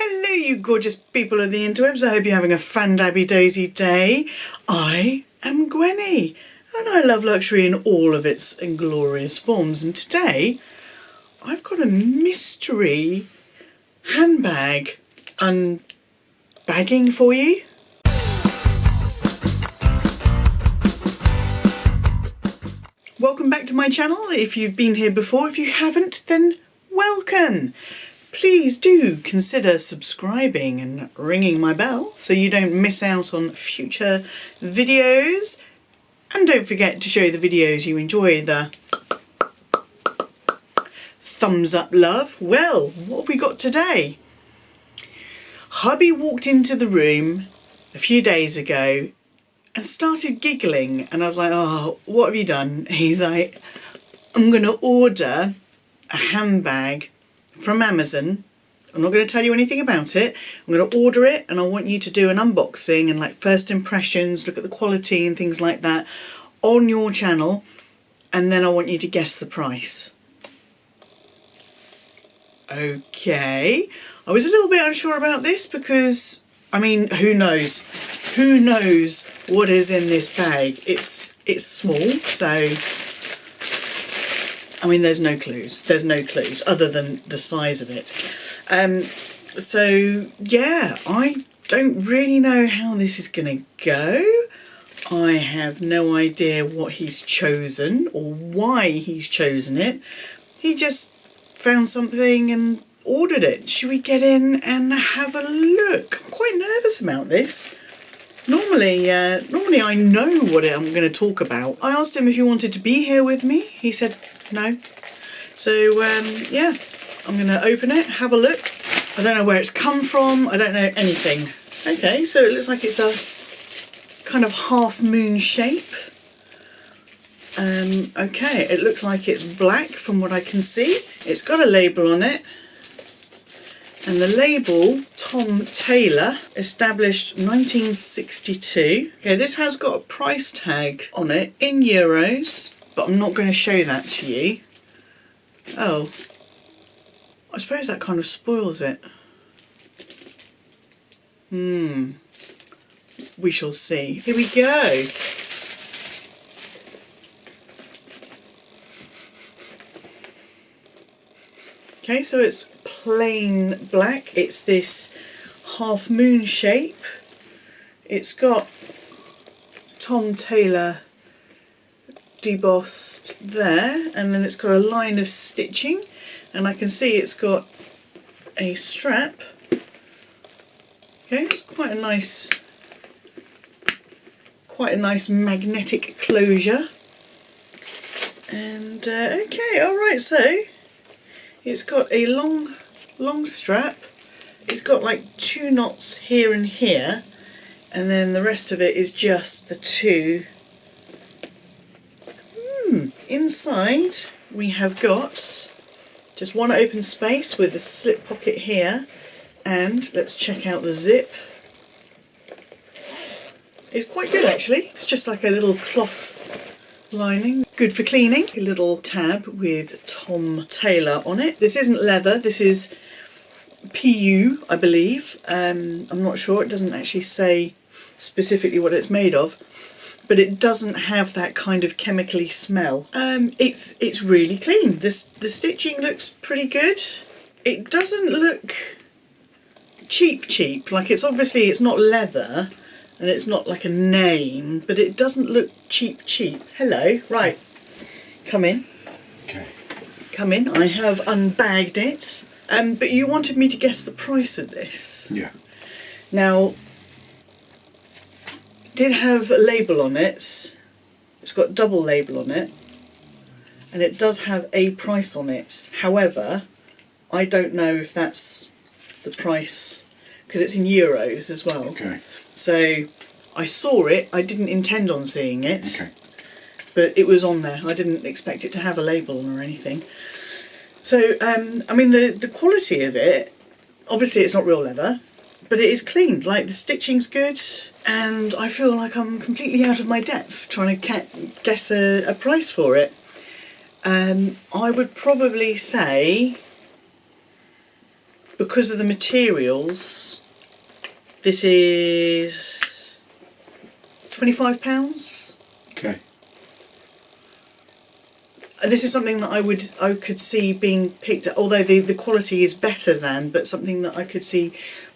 Hello you gorgeous people of the interwebs, I hope you're having a fan-dabby-daisy day. I am Gwenny and I love luxury in all of its inglorious forms, and today I've got a mystery handbag unbagging for you. Welcome back to my channel if you've been here before. If you haven't, then welcome. Please do consider subscribing and ringing my bell so you don't miss out on future videos. And don't forget to show the videos you enjoy the thumbs up love. Well, what have we got today? Hubby walked into the room a few days ago and started giggling, and I was like, oh, what have you done? He's like, I'm going to order a handbag from Amazon. I'm not going to tell you anything about it. I'm going to order it and I want you to do an unboxing and like first impressions, look at the quality and things like that on your channel, and then I want you to guess the price. Okay. I was a little bit unsure about this because, I mean, who knows? Who knows what is in this bag? It's small, so I mean, there's no clues. There's no clues other than the size of it. So yeah, I don't really know how this is gonna go. I have no idea what he's chosen or why he's chosen it. He just found something and ordered it. Should we get in and have a look? I'm quite nervous about this. Normally I know what I'm going to talk about. I asked him if he wanted to be here with me. He said no. So yeah, I'm going to open it, have a look. I don't know where it's come from. I don't know anything. Okay, so it looks like it's a kind of half moon shape. Okay, it looks like it's black from what I can see. It's got a label on it. And the label, Tom Taylor, established 1962. Okay, this has got a price tag on it in euros, but I'm not going to show that to you. Oh, I suppose that kind of spoils it. We shall see. Here we go. Okay, so it's plain black. It's this half moon shape. It's got Tom Taylor debossed there, and then it's got a line of stitching, and I can see it's got a strap. Okay, it's quite a nice magnetic closure. And okay, all right, so it's got a long strap. It's got like 2 knots here and here, and then the rest of it is just the 2. Inside we have got just one open space with a slip pocket here, and let's check out the zip. It's quite good actually. It's just like a little cloth lining, good for cleaning. A little tab with Tom Taylor on it. This isn't leather, this is PU, I believe. I'm not sure, it doesn't actually say specifically what it's made of, but it doesn't have that kind of chemically smell. It's really clean. The stitching looks pretty good. It doesn't look cheap, like it's obviously it's not leather, and it's not like a name, but it doesn't look cheap. Hello, right, come in. Okay. Come in, I have unbagged it. But you wanted me to guess the price of this. Yeah. Now, it did have a label on it. It's got double label on it, and it does have a price on it. However, I don't know if that's the price, because it's in euros as well. Okay. So I saw it, I didn't intend on seeing it, Okay. but it was on there. I didn't expect it to have a label or anything. So, I mean, the quality of it, obviously it's not real leather, but it is clean. Like, the stitching's good, and I feel like I'm completely out of my depth trying to guess a price for it. I would probably say because of the materials, this is £25. Okay. And this is something that I could see being picked up, although the quality is better than, but something that I could see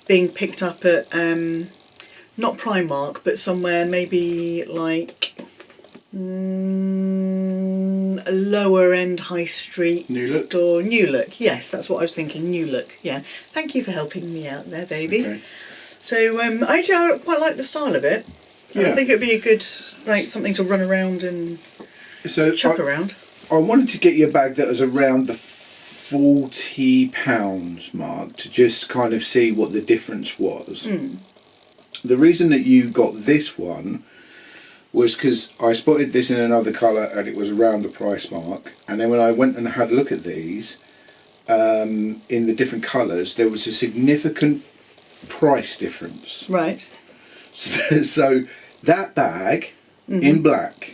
being picked up at not Primark, but somewhere maybe like a lower end high street store. New Look, yes, that's what I was thinking. New Look, yeah. Thank you for helping me out there, baby. Okay. So actually, I quite like the style of it. Yeah. I think it'd be a good, like, something to run around and chuck around. I wanted to get you a bag that was around the £40 mark to just kind of see what the difference was. The reason that you got this one was because I spotted this in another colour and it was around the price mark, and then when I went and had a look at these in the different colours, there was a significant price difference. Right. So that bag in black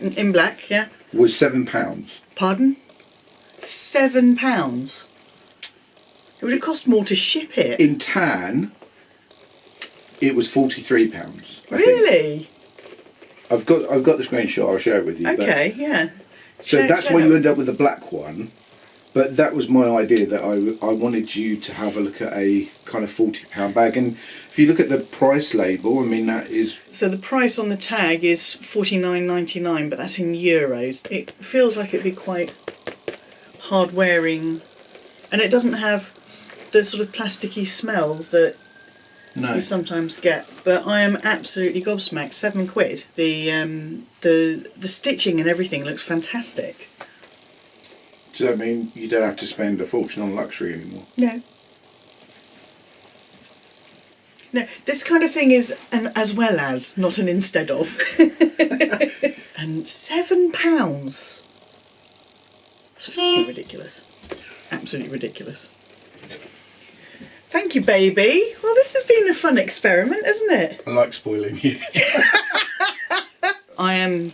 yeah, was £7. Pardon? £7? It would have cost more to ship it. In tan, it was £43. Really? I've got the screenshot. I'll share it with you. Okay, yeah. So that's why you end up with the black one. But that was my idea, that I wanted you to have a look at a kind of £40 bag. And if you look at the price label, I mean, that is... So the price on the tag is $49.99, but that's in euros. It feels like it'd be quite hard wearing. And it doesn't have the sort of plasticky smell that you sometimes get. But I am absolutely gobsmacked. £7. The stitching and everything looks fantastic. Does that mean you don't have to spend a fortune on luxury anymore? No. No, this kind of thing is an as well as, not an instead of. And £7? It's fucking ridiculous. Absolutely ridiculous. Thank you, baby. Well, this has been a fun experiment, hasn't it? I like spoiling you. I am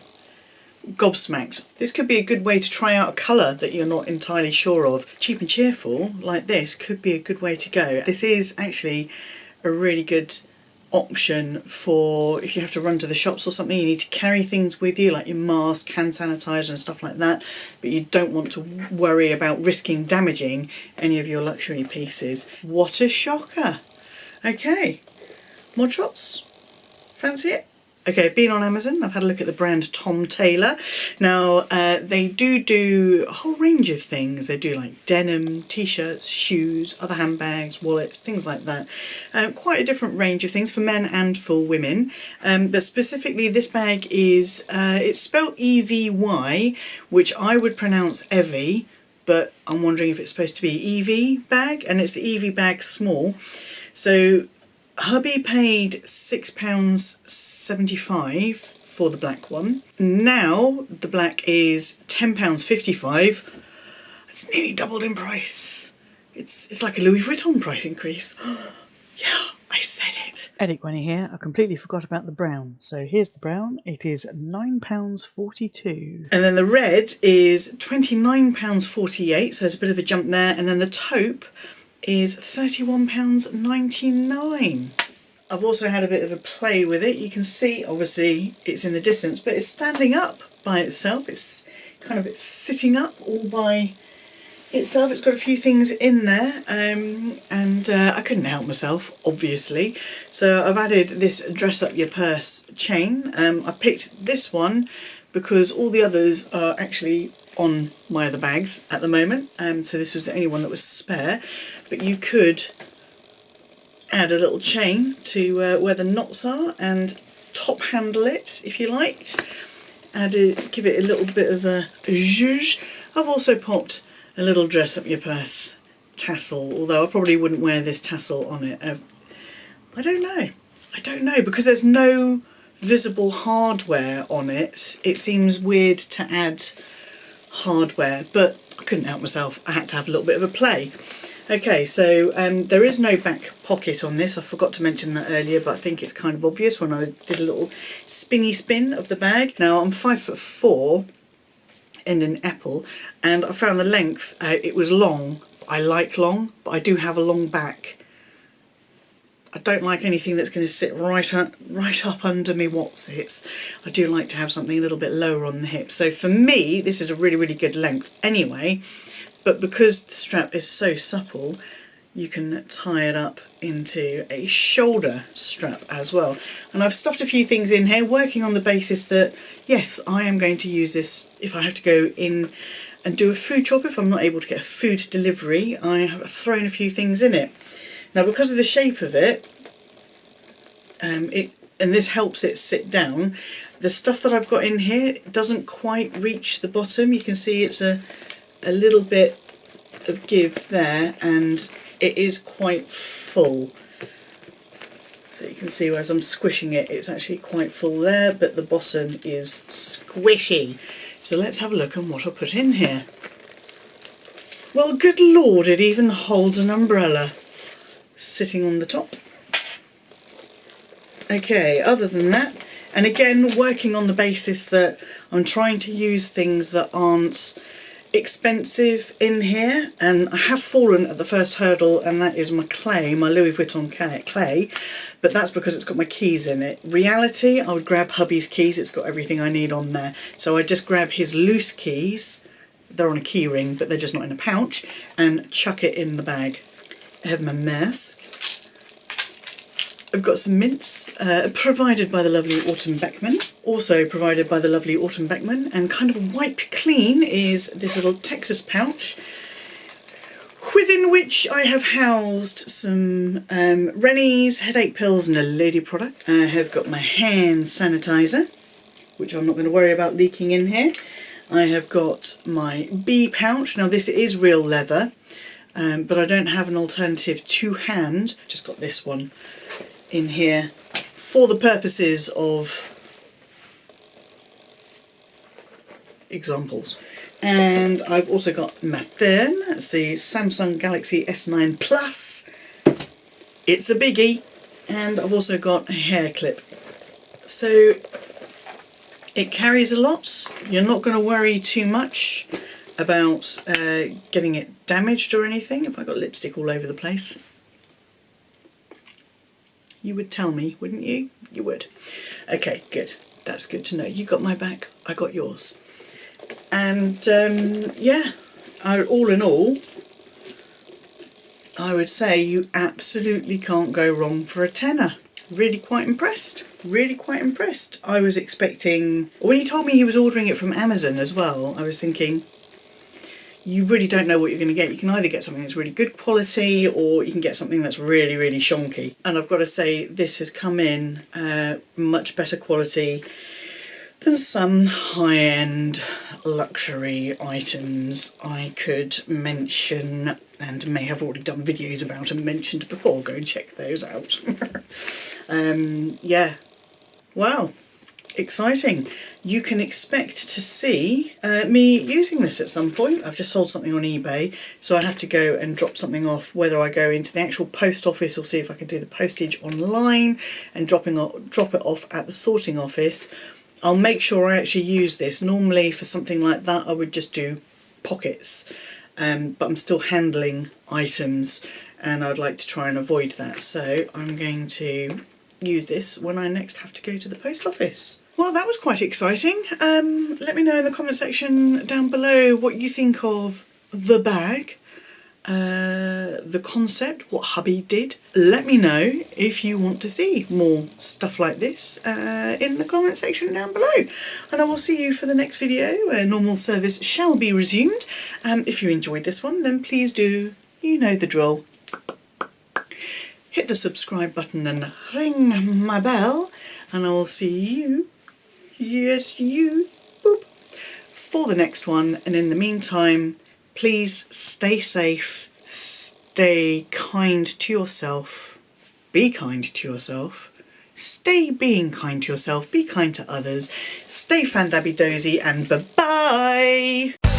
gobsmacked. This could be a good way to try out a colour that you're not entirely sure of. Cheap and cheerful like this could be a good way to go. This is actually a really good option for if you have to run to the shops or something, you need to carry things with you like your mask, hand sanitizer and stuff like that, but you don't want to worry about risking damaging any of your luxury pieces. What a shocker. Okay, mod shots, fancy it? Okay, been on Amazon, I've had a look at the brand Tom Taylor. Now, they do a whole range of things. They do like denim, t-shirts, shoes, other handbags, wallets, things like that. Quite a different range of things for men and for women. But specifically this bag is, it's spelled E-V-Y, which I would pronounce Evie, but I'm wondering if it's supposed to be Evie bag, and it's the Evie bag small. So hubby paid £6.75 for the black one. Now the black is £10.55. It's nearly doubled in price. It's like a Louis Vuitton price increase. Yeah, I said it. StyledByGwenny here. I completely forgot about the brown. So here's the brown. It is £9.42. And then the red is £29.48. So there's a bit of a jump there. And then the taupe is £31.99. I've also had a bit of a play with it. You can see, obviously, it's in the distance, but it's standing up by itself. It's sitting up all by itself. It's got a few things in there, and I couldn't help myself, obviously. So I've added this dress up your purse chain. I picked this one because all the others are actually on my other bags at the moment, so this was the only one that was spare. But you could add a little chain to where the knots are and top handle it if you liked. Give it a little bit of a zhuzh. I've also popped a little dress up your purse tassel, although I probably wouldn't wear this tassel on it. I don't know because there's no visible hardware on it. It seems weird to add hardware, but I couldn't help myself. I had to have a little bit of a play. Okay, so there is no back pocket on this. I forgot to mention that earlier, but I think it's kind of obvious when I did a little spinny spin of the bag. Now, I'm 5'4" in an apple, and I found the length, it was long. I like long, but I do have a long back. I don't like anything that's going to sit right up under me whatsits. I do like to have something a little bit lower on the hip. So for me, this is a really, really good length anyway. But because the strap is so supple, you can tie it up into a shoulder strap as well. And I've stuffed a few things in here, working on the basis that, yes, I am going to use this if I have to go in and do a food drop. If I'm not able to get a food delivery, I have thrown a few things in it. Now, because of the shape of it, and this helps it sit down, the stuff that I've got in here doesn't quite reach the bottom. You can see it's a little bit of give there, and it is quite full. So you can see as I'm squishing it, it's actually quite full there, but the bottom is squishy. So let's have a look at what I put in here. Well, good Lord, it even holds an umbrella sitting on the top. Okay, other than that, and again, working on the basis that I'm trying to use things that aren't expensive in here, and I have fallen at the first hurdle, and that is my clay, my Louis Vuitton clay, but that's because it's got my keys in it. Reality, I would grab hubby's keys, it's got everything I need on there, so I just grab his loose keys, they're on a key ring but they're just not in a pouch, and chuck it in the bag. I have my mask. I've got some mints, provided by the lovely Autumn Beckman. Also provided by the lovely Autumn Beckman, and kind of wiped clean is this little Texas pouch, within which I have housed some Rennie's headache pills and a lady product. I have got my hand sanitizer, which I'm not going to worry about leaking in here. I have got my bee pouch. Now this is real leather, but I don't have an alternative to hand. Just got this one in here for the purposes of examples. And I've also got my phone. That's the Samsung Galaxy S9 Plus. It's a biggie. And I've also got a hair clip. So it carries a lot. You're not going to worry too much about getting it damaged or anything. If I got lipstick all over the place, you would tell me, wouldn't you? You would. Okay, good. That's good to know. You got my back, I got yours. And yeah, all in all, I would say you absolutely can't go wrong for a tenner. Really quite impressed. Really quite impressed. I was expecting, when he told me he was ordering it from Amazon as well, I was thinking, you really don't know what you're going to get. You can either get something that's really good quality, or you can get something that's really, really shonky. And I've got to say, this has come in much better quality than some high-end luxury items I could mention, and may have already done videos about and mentioned before. Go and check those out. Yeah, wow. Exciting. You can expect to see me using this at some point. I've just sold something on eBay, so I have to go and drop something off, whether I go into the actual post office or see if I can do the postage online and drop it off at the sorting office. I'll make sure I actually use this. Normally for something like that I would just do pockets, but I'm still handling items and I'd like to try and avoid that, so I'm going to use this when I next have to go to the post office. Well, that was quite exciting. Let me know in the comment section down below what you think of the bag, the concept, what hubby did. Let me know if you want to see more stuff like this in the comment section down below. And I will see you for the next video where normal service shall be resumed. If you enjoyed this one, then please do, you know the drill. Hit the subscribe button and ring my bell, and I will see you, yes you, boop, for the next one. And in the meantime, please stay safe, stay kind to yourself, be kind to yourself, stay being kind to yourself, be kind to others, stay fan-dabby-dozy, and bye-bye!